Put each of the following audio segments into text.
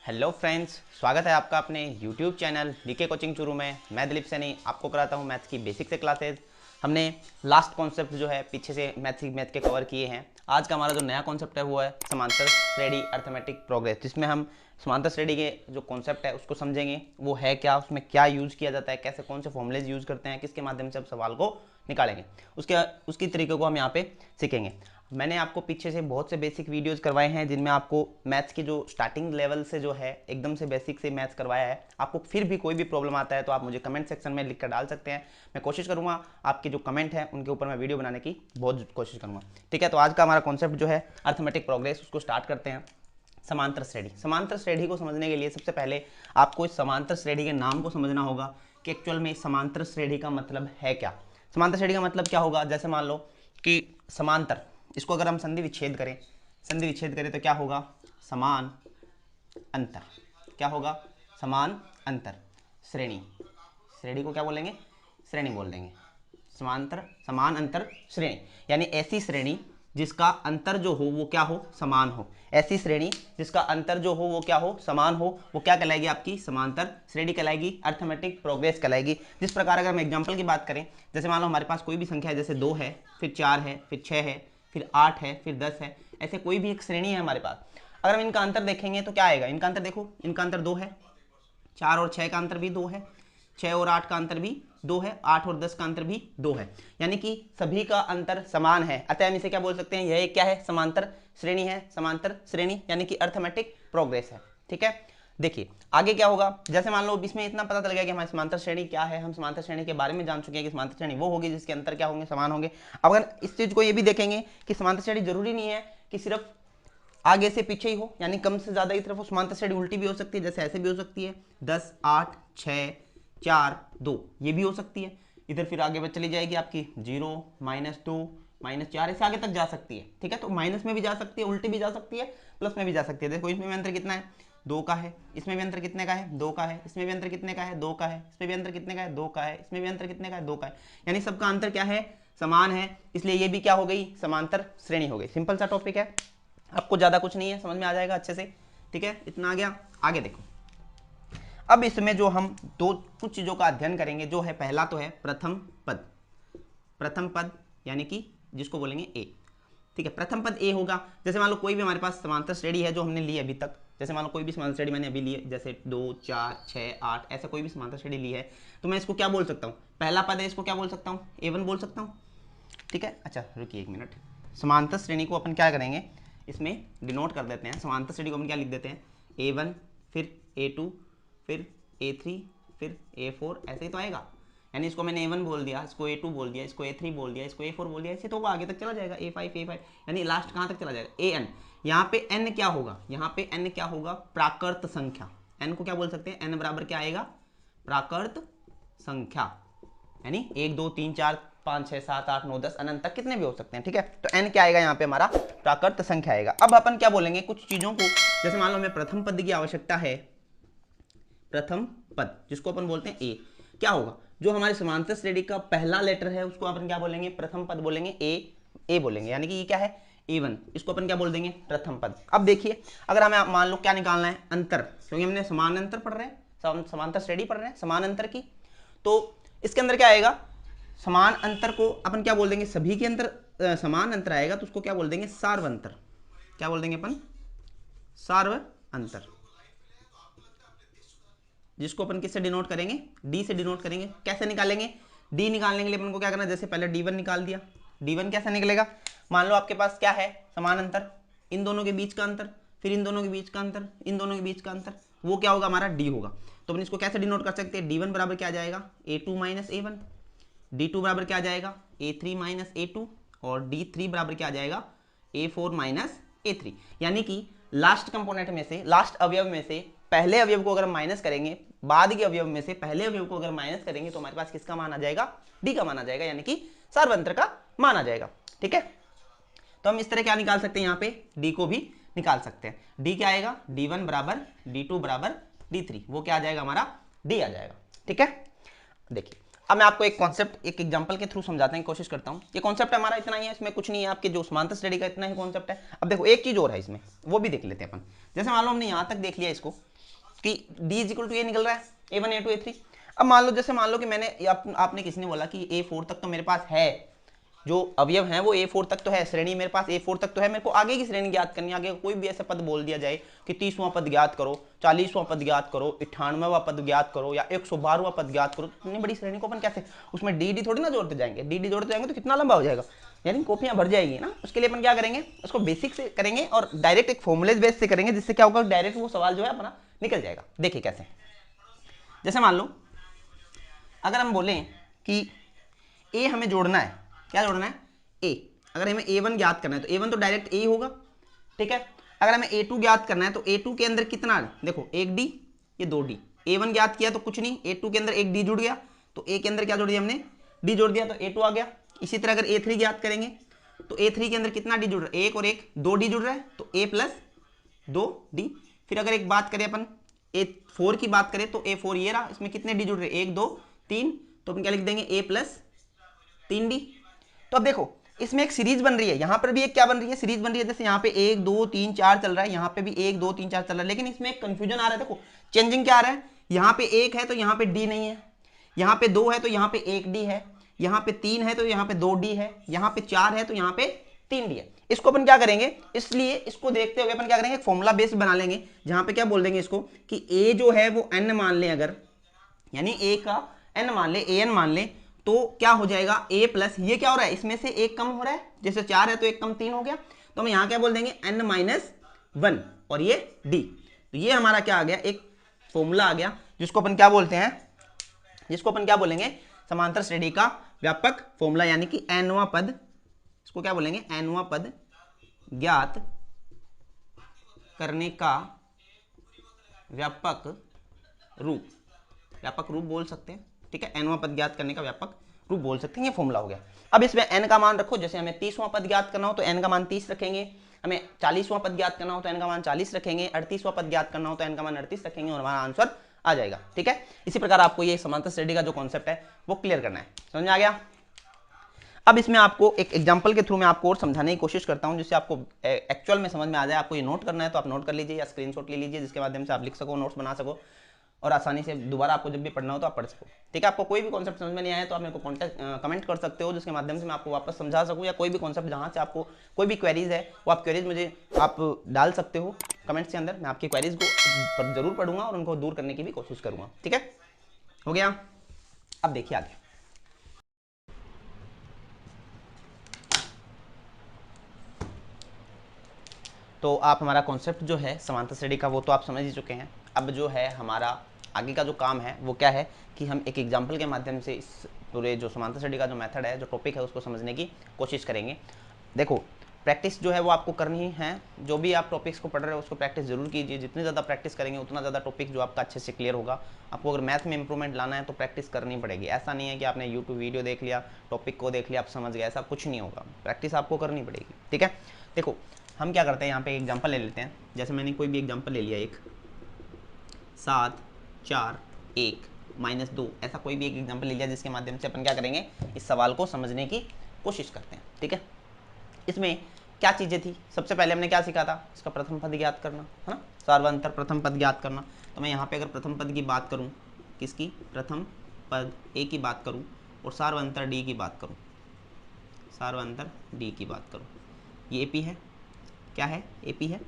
Hello friends, स्वागत है आपका अपने YouTube channel DK coaching Churu में। मैं दिलीप सैनी आपको कराता हूँ मैथ्स की बेसिक से क्लासेज। हमने लास्ट कॉन्सेप्ट जो है पीछे से मैथ के कवर किए हैं। आज का हमारा जो नया कॉन्सेप्ट है वो है समांतर श्रेणी अर्थमेटिक प्रोग्रेस, जिसमें हम समांतर श्रेणी के जो कॉन्सेप्ट है उसको समझेंगे। वो है क्या, उसमें क्या यूज़ किया जाता है, कैसे कौन से फॉर्मुलेज यूज़ करते हैं, किसके माध्यम से हम सवाल को निकालेंगे, उसकी तरीके को हम यहाँ पे सीखेंगे। मैंने आपको पीछे से बहुत से बेसिक वीडियोस करवाए हैं जिनमें आपको मैथ्स की जो स्टार्टिंग लेवल से जो है एकदम से बेसिक से मैथ्स करवाया है। आपको फिर भी कोई भी प्रॉब्लम आता है तो आप मुझे कमेंट सेक्शन में लिख कर डाल सकते हैं। मैं कोशिश करूंगा आपके जो कमेंट है उनके ऊपर मैं वीडियो बनाने की बहुत कोशिश करूंगा। ठीक है, तो आज का हमारा कॉन्सेप्ट जो है अर्थमेटिक प्रोग्रेस, उसको स्टार्ट करते हैं। समांतर श्रेणी। समांतर श्रेणी को समझने के लिए सबसे पहले आपको इस समांतर श्रेणी के नाम को समझना होगा कि एक्चुअल में समांतर श्रेणी का मतलब है क्या। समांतर श्रेणी का मतलब क्या होगा, जैसे मान लो कि समांतर, इसको अगर हम संधि विच्छेद करें तो क्या होगा, समान अंतर। क्या होगा, समान अंतर। श्रेणी, श्रेणी को क्या बोलेंगे, श्रेणी बोल देंगे। समांतर समान अंतर श्रेणी, यानी ऐसी श्रेणी जिसका अंतर जो हो वो क्या हो, समान हो। ऐसी श्रेणी जिसका अंतर जो हो वो क्या हो, समान हो, वो क्या कहलाएगी, आपकी समांतर श्रेणी कहलाएगी, अर्थमेटिक प्रोग्रेस कहलाएगी। जिस प्रकार अगर हम एग्जांपल की बात करें, जैसे मान लो हमारे पास कोई भी संख्या है, जैसे 2 है, फिर 4 है, फिर 6 है, फिर 8 है, फिर 10 है, ऐसे कोई भी एक श्रेणी है हमारे पास। अगर हम इनका अंतर देखेंगे तो क्या आएगा, इनका अंतर देखो, इनका अंतर 2 है, 4 और 6 का अंतर भी 2 है, 6 और 8 का अंतर भी 2 है, 8 और 10 का अंतर भी 2 है, यानी कि सभी का अंतर समान है। अतः हम इसे क्या बोल सकते हैं, यह क्या है, समांतर श्रेणी है। समांतर श्रेणी यानी कि अर्थमेटिक प्रोग्रेस है। ठीक है, देखिए आगे क्या होगा। जैसे मान लो इसमें इतना पता चल गया कि हमारी समांतर श्रेणी क्या है, हम समांतर श्रेणी के बारे में जान चुके हैं कि समांतर श्रेणी वो होगी जिसके अंतर क्या होंगे, समान होंगे। अब अगर इस चीज को ये भी देखेंगे कि समांतर श्रेणी जरूरी नहीं है कि सिर्फ आगे से पीछे ही हो, यानी कम से ज्यादा की तरफ हो। समांतर श्रेणी उल्टी भी हो सकती है, जैसे ऐसे भी हो सकती है, 10 8 6 4 2, ये भी हो सकती है। इधर फिर आगे चली जाएगी आपकी 0 -2 -4, ऐसे आगे तक जा सकती है। ठीक है, तो माइनस में भी जा सकती है, उल्टी भी जा सकती है, प्लस में भी जा सकती है। देखो इसमें भी अंतर कितना है, 2 का है, इसमें भी अंतर कितने का है, 2 का है, इसमें भी अंतर कितने का है, 2 का है, इसमें भी अंतर कितने का है, 2 का है, इसमें भी अंतर कितने का है, 2 का है, यानी सबका अंतर क्या है, समान है। इसलिए ये भी क्या हो गई, समांतर श्रेणी हो गई। सिंपल सा टॉपिक है, आपको ज्यादा कुछ नहीं है, समझ में आ जाएगा अच्छे से। ठीक है, इतना आ गया। आगे देखो, अब इसमें जो हम दो कुछ चीजों का अध्ययन करेंगे, जो है पहला तो है प्रथम पद। प्रथम पद यानी कि जिसको बोलेंगे ए। ठीक है, प्रथम पद ए होगा। जैसे मान लो कोई भी हमारे पास समांतर श्रेणी है जो हमने ली अभी तक, जैसे मान लो कोई भी समांतर श्रेणी मैंने अभी ली है, जैसे 2 4 6 8, ऐसे कोई भी समांतर श्रेणी ली है, तो मैं इसको क्या बोल सकता हूँ, पहला पद है, इसको क्या बोल सकता हूँ, ए1 बोल सकता हूँ। ठीक है, अच्छा रुकिए 1 मिनट। समांतर श्रेणी को अपन क्या करेंगे, इसमें डिनोट कर देते हैं। समांतर श्रेणी को हम क्या लिख देते हैं, A1, फिर A2, फिर A3, फिर A4, ऐसे ही तो आएगा। यानी इसको मैंने A1 बोल दिया, इसको A2 बोल दिया, इसको A3 बोल दिया, इसको A4 बोल दिया, ऐसे तो वो आगे तक चला जाएगा, A5, यानी लास्ट कहाँ तक चला जाएगा, AN। यहाँ पे N क्या होगा, यहाँ पे N क्या होगा, प्राकृत संख्या। N को क्या बोल सकते हैं, N बराबर क्या आएगा, प्राकृत संख्या, यानी 1 2 3 4 5 6 7 8 9 10 अनंत तक कितने भी हो सकते हैं। ठीक है, तो n क्या आएगा, यहाँ पे हमारा प्राकृत संख्या आएगा। अब अपन क्या बोलेंगे कुछ चीजों को, जैसे मान लो हमें प्रथम पद की आवश्यकता है। प्रथम पद जिसको अपन बोलते हैं ए, क्या होगा, जो हमारे समांतर श्रेणी का पहला लेटर है उसको अपन क्या बोलेंगे, प्रथम पद बोलेंगे, ए बोलेंगे, यानी कि ये क्या है, A1, इसको अपन क्या बोल देंगे, प्रथम पद। अब देखिए, अगर हमें मान लो क्या निकालना है, अंतर, क्योंकि हमने समान अंतर पढ़ रहे हैं, समांतर श्रेणी पढ़ रहे हैं, समान अंतर की, तो इसके अंदर क्या आएगा, समान अंतर को अपन क्या बोल देंगे, सभी के अंदर समान अंतर आएगा तो उसको क्या बोल देंगे, सार्व अंतर। क्या बोल देंगे अपन, सार्व अंतर, जिसको अपन किससे डिनोट करेंगे, डी से डिनोट करेंगे। कैसे निकालेंगे, डी निकालने के लिए अपन को क्या करना है, जैसे पहले D1 निकाल दिया। D1 कैसे निकलेगा, मान लो आपके पास क्या है, समान अंतर, इन दोनों के बीच का अंतर, फिर इन दोनों के बीच का अंतर, इन दोनों के बीच का अंतर, वो क्या होगा, हमारा डी होगा। तो अपन इसको कैसे डिनोट कर सकते हैं, D1 बराबर क्या आ जाएगा, A2 माइनस A1, D2 बराबर क्या आ जाएगा, A3 माइनस A2, और D3 बराबर क्या आ जाएगा, A4 माइनस A3। यानी कि लास्ट कंपोनेंट में से, लास्ट अवयव में से पहले अवयव को अगर हम माइनस करेंगे, बाद के अवयव में से पहले अवयव को अगर माइनस करेंगे तो हमारे पास किसका मान आ जाएगा, डी का मान आ जाएगा, यानी कि सार्वंतर का मान आ जाएगा। ठीक है, तो हम इस तरह क्या निकाल सकते हैं, यहाँ पे डी को भी निकाल सकते हैं। डी क्या आएगा, D1 बराबर D2 बराबर D3, वो क्या आ जाएगा, हमारा डी आ जाएगा। ठीक है, देखिए अब मैं आपको एक कॉन्सेप्ट एक एग्जांपल के थ्रू समझाने की कोशिश करता हूँ। ये कॉन्सेप्ट हमारा इतना ही है, इसमें कुछ नहीं है, आपके जो समांतर श्रेणी का इतना ही कॉन्सेप्ट है। अब देखो एक चीज और है इसमें, वो भी देख लेते हैं अपन। जैसे मान लो हमने यहाँ तक देख लिया इसको, कि D इज इक्वल टू ए निकल रहा है, A1 A2 A3। अब मान लो जैसे मान लो कि मैंने आपने किसी ने बोला कि A4 तक तो मेरे पास है, जो अवयव हैं वो A4 तक तो है, श्रेणी मेरे पास A4 तक तो है, मेरे को आगे की श्रेणी ज्ञात करनी है। आगे कोई भी ऐसा पद बोल दिया जाए कि 30वां पद ज्ञात करो, 40वां पद ज्ञात करो, 98वां पद ज्ञात करो या 112वां पद ज्ञात करो, तो इतनी बड़ी श्रेणी को अपन कैसे, उसमें डी थोड़ी ना जोड़ते जाएंगे, डी जोड़ते जाएंगे तो कितना लंबा हो जाएगा, यानी कॉपियां भर जाएगी ना। उसके लिए अपन क्या करेंगे, उसको बेसिक से करेंगे और डायरेक्ट एक फॉर्मुलेज बेस से करेंगे, जिससे क्या होगा, डायरेक्ट वो सवाल जो है अपना निकल जाएगा। देखिए कैसे, जैसे मान लो अगर हम बोलें कि ए हमें जोड़ना है, क्या जोड़ना है, ए। अगर हमें A1 ज्ञात करना है तो A1 तो डायरेक्ट ए होगा, ठीक है। अगर हमें A2 ज्ञात करना है तो A2 के अंदर कितना है, देखो एक डी, ये दो डी। A1 ज्ञात किया तो कुछ नहीं, A2 के अंदर एक डी जुड़ गया, तो A के अंदर क्या जोड़ दिया हमने, डी जोड़ दिया, तो A2 आ गया। इसी तरह अगर A3 ज्ञात करेंगे तो A3 के अंदर कितना डी जुड़ रहा है, एक और एक, दो डी जुड़ रहा है, तो A प्लस दो डी। फिर अगर एक बात करें अपन A4 की बात करें तो A4 ये रहा, इसमें कितने डी जुड़ रहे हैं, एक दो तीन, तो अपन क्या लिख देंगे, A प्लस 3D। तो अब देखो इसमें एक सीरीज बन रही है, यहां पर भी एक क्या बन रही है, सीरीज बन रही है। जैसे यहाँ पे 1 2 3 4 चल रहा है, यहाँ पे भी 1 2 3 4 चल रहा है, लेकिन इसमें एक कंफ्यूजन आ रहा है। देखो चेंजिंग क्या आ रहा है, यहाँ पे 1 है तो यहाँ पे डी नहीं है, यहाँ पे 2 है तो यहाँ पे 1 डी है, यहाँ पे 3 है तो यहाँ पे 2 डी है, यहाँ पे 4 है तो यहाँ पे 3 डी है। इसको अपन क्या करेंगे, इसलिए इसको देखते हुए अपन क्या करेंगे, फॉर्मूला बेस्ड बना लेंगे, जहां पे क्या बोल देंगे इसको कि ए जो है वो n मान ले, अगर यानी ए का n मान ले, an मान ले, तो क्या हो जाएगा, a प्लस ये क्या हो रहा है, इसमें से एक कम हो रहा है, जैसे 4 है तो एक कम 3 हो गया, तो हम यहां क्या बोल देंगे, n माइनस 1 और ये d। तो ये हमारा क्या आ गया, एक फॉर्मूला आ गया, जिसको अपन क्या बोलते हैं, जिसको अपन क्या बोलेंगे, समांतर श्रेणी का व्यापक फॉर्मूला, यानी कि nवां पद, इसको क्या बोलेंगे, nवां पद ज्ञात करने का व्यापक रूप, व्यापक रूप बोल सकते हैं, ठीक है। nवां पद ज्ञात करने का व्यापक रूप बोल सकते हैं, ये फॉर्मूला हो गया। अब इसमें n का मान रखो, जैसे हमें 30वां पद ज्ञात करना हो तो n का मान 30 रखेंगे, हमें 40वां पद ज्ञात करना हो तो n का मान 40 रखेंगे, 38वां पद ज्ञात करना हो तो n का मान 38 रखेंगे और हमारा आंसर आ जाएगा, ठीक है। इसी प्रकार आपको ये समांतर श्रेणी का जो कॉन्सेप्ट है वो क्लियर करना है, समझ में आ गया। अब इसमें आपको एक एग्जांपल के थ्रू मैं आपको और समझाने की कोशिश करता हूं, जिससे आपको एक्चुअल में समझ में आ जाए। आपको ये नोट करना है तो आप नोट कर लीजिए या स्क्रीनशॉट ले लीजिए, जिसके माध्यम से आप लिख सको, नोट्स बना सको और आसानी से दोबारा आपको जब भी पढ़ना हो तो आप पढ़ सको, ठीक है। आपको कोई भी कॉन्सेप्ट समझ में नहीं आया तो आप मेरे को कमेंट कर सकते हो, जिसके माध्यम से मैं आपको वापस समझा सकूँ, या कोई भी कॉन्सेप्ट जहाँ से आपको कोई भी क्वेरीज है वो आप क्वेरीज मुझे आप डाल सकते हो कमेंट्स के अंदर। मैं आपकी क्वेरीज को जरूर पढ़ूंगा और उनको दूर करने की भी कोशिश करूंगा, ठीक है। हो गया, अब देखिए आगे। तो आप हमारा कॉन्सेप्ट जो है समांतर श्रेणी का वो तो आप समझ ही चुके हैं। अब जो है हमारा आगे का जो काम है वो क्या है कि हम एक एग्जांपल के माध्यम से इस पूरे जो समांतर श्रेणी का जो मेथड है, जो टॉपिक है, उसको समझने की कोशिश करेंगे। देखो प्रैक्टिस जो है वो आपको करनी है, जो भी आप टॉपिक्स को पढ़ रहे हो उसको प्रैक्टिस जरूर कीजिए। जितनी ज़्यादा प्रैक्टिस करेंगे उतना ज़्यादा टॉपिक जो आपका अच्छे से क्लियर होगा। आपको अगर मैथ में इंप्रूवमेंट लाना है तो प्रैक्टिस करनी पड़ेगी। ऐसा नहीं है कि आपने यूट्यूब वीडियो देख लिया, टॉपिक को देख लिया, आप समझ गए, ऐसा कुछ नहीं होगा। प्रैक्टिस आपको करनी पड़ेगी, ठीक है। देखो हम क्या करते हैं, यहाँ पे एग्जांपल ले लेते हैं। जैसे मैंने कोई भी एग्जांपल ले लिया, एक 7 4 1 -2, ऐसा कोई भी एक एग्जांपल ले लिया, जिसके माध्यम से अपन क्या करेंगे, इस सवाल को समझने की कोशिश करते हैं, ठीक है। इसमें क्या चीज़ें थी, सबसे पहले हमने क्या सीखा था, इसका प्रथम पद ज्ञात करना, है ना, सार्वंतर प्रथम पद ज्ञात करना। तो मैं यहाँ पे अगर प्रथम पद की बात करूँ, किसकी, प्रथम पद ए की बात करूँ और सार्वंतर डी की बात करूँ, सार्वंतर डी की बात करूँ, ये एपी है, क्या है, एपी है।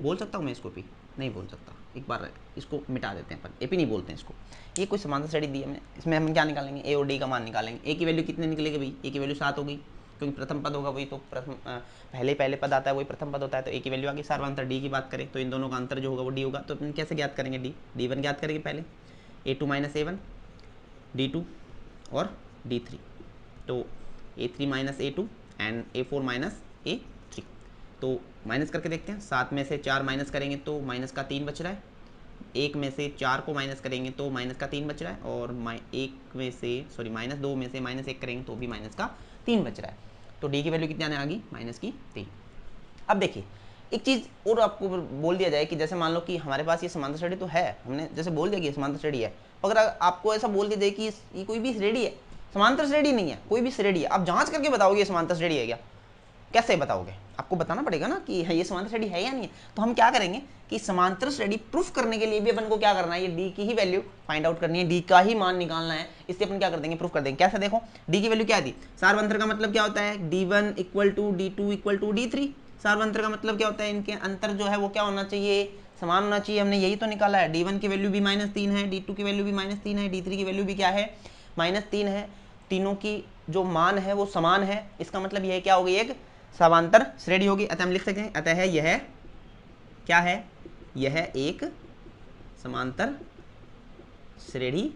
बोल सकता हूँ मैं इसको पी, नहीं बोल सकता, एक बार इसको मिटा देते हैं अपन, एपी नहीं बोलते हैं इसको। ये कोई समांतर श्रेणी दी हमने, इसमें हम क्या निकालेंगे, ए और डी का मान निकालेंगे। ए की वैल्यू कितने निकलेगी भाई, ए की वैल्यू 7 होगी, क्योंकि प्रथम पद होगा वही तो प्रथम पहले पद आता है वही प्रथम पद होता है, तो ए की वैल्यू आ गई। सार्वंतर डी की बात करें तो इन दोनों का अंतर जो होगा वो डी होगा। तो अपन कैसे ज्ञात करेंगे, डी1 ज्ञात करेंगे पहले, A2 - A1, D2 और D3, तो A3 - A2 and A4 - A3। तो माइनस करके देखते हैं, 7 में से 4 माइनस करेंगे तो माइनस का 3 बच रहा है, 1 में से 4 को माइनस करेंगे तो माइनस का 3 बच रहा है, और -2 में से -1 करेंगे तो भी माइनस का 3 बच रहा है। तो डी की वैल्यू कितनी आने आ गई, -3। अब देखिए एक चीज़ और आपको बोल दिया जाए कि जैसे मान लो कि हमारे पास ये समांतर श्रेणी तो है, हमने जैसे बोल दिया कि समांतर श्रेणी है, अगर आपको ऐसा बोल दिया जाए कि ये कोई भी श्रेणी है, समांतर श्रेणी नहीं है, कोई भी श्रेणी है, आप जांच करके बताओगे ये समांतर श्रेणी है क्या, कैसे बताओगे? आपको बताना पड़ेगा ना कि ये समांतर श्रेणी है या नहीं है। तो हम क्या करेंगे कि समांतर श्रेणी प्रूफ करने के लिए भी अपन को क्या करना है, ये डी की ही वैल्यू फाइंड आउट करनी है, डी का ही मान निकालना है। इससे अपन क्या कर देंगे, प्रूफ कर देंगे। कैसे? देखो डी की वैल्यू क्या थी, सार्वंतर का मतलब क्या होता है, d1 equal to d2 equal to d3। सार्वंतर का मतलब क्या होता है, इनके अंतर जो है वो क्या होना चाहिए, समान होना चाहिए। हमने यही तो निकाला है, d1 की वैल्यू भी -3 है, d2 की वैल्यू भी -3 है, d3 की वैल्यू भी क्या है, -3 है। तीनों की जो मान है वो समान है। इसका मतलब यह क्या होगी, एक समांतर श्रेणी होगी। अतः हम लिख सकते हैं, अतः यह क्या है, यह एक समांतर श्रेणी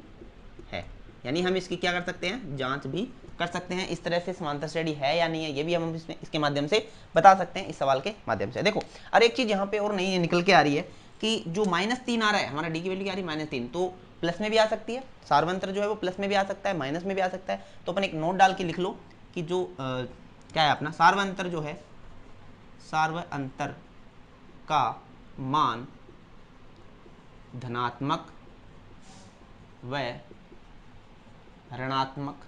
है। यानी हम इसकी क्या कर सकते हैं, जांच भी कर सकते हैं इस तरह से, समांतर श्रेणी है या नहीं है, ये भी हम इसके माध्यम से बता सकते हैं, इस सवाल के माध्यम से। देखो और एक चीज़ यहाँ पे और नहीं निकल के आ रही है कि जो -3 आ रहा है, हमारा डी की वैल्यू क्या आ रही है, -3, तो प्लस में भी आ सकती है। सार्वंतर जो है वो प्लस में भी आ सकता है, माइनस में भी आ सकता है। तो अपन एक नोट डाल के लिख लो कि जो क्या है अपना सार्वंतर जो है, सार्वंतर का मान धनात्मक व ऋणात्मक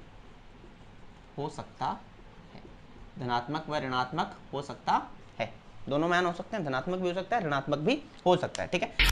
हो सकता है। धनात्मक व ऋणात्मक हो सकता है, दोनों मान हो सकते हैं, धनात्मक भी हो सकता है, ऋणात्मक भी हो सकता है। ठीक है।